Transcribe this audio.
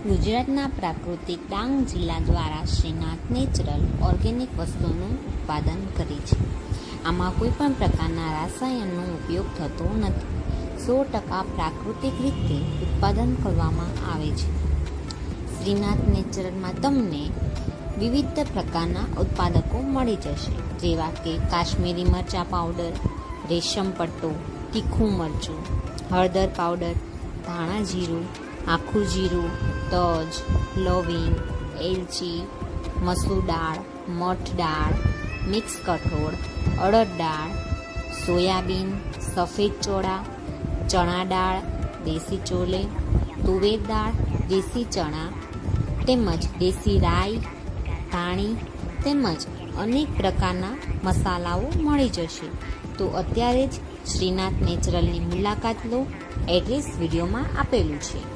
ગુજરાતના પ્રાકૃતિક ડાંગ જિલ્લા દ્વારા શ્રીનાથ નેચરલ ઓર્ગેનિક વસ્તુનું ઉત્પાદન કરે છે. આમાં કોઈ પણ પ્રકારના રસાયણનો ઉપયોગ થતો નથી. 100% પ્રાકૃતિક રીતે ઉત્પાદન કરવામાં આવે છે. શ્રીનાથ નેચરલમાં તમને વિવિધ પ્રકારના ઉત્પાદકો મળી જશે, જેવા કે કાશ્મીરી મરચાં પાવડર, રેશમ પટ્ટો, તીખું મરચું, હળદર પાવડર, ધાણા જીરું, આખું જીરું, તજ, લવિંગ, એલચી, મસૂર દાળ, મઠ દાળ, મિક્સ કઠોળ, અડદ દાળ, સોયાબીન, સફેદ ચોળા, ચણા દાળ, દેશી ચોલે, તુવેર દાળ, દેશી ચણા તેમજ દેશી રાઈ, ધાણી તેમજ અનેક પ્રકારના મસાલાઓ મળી જશે. તો અત્યારે જ શ્રીનાથ નેચરલની મુલાકાત લો. એડ્રેસ વિડીયોમાં આપેલું છે.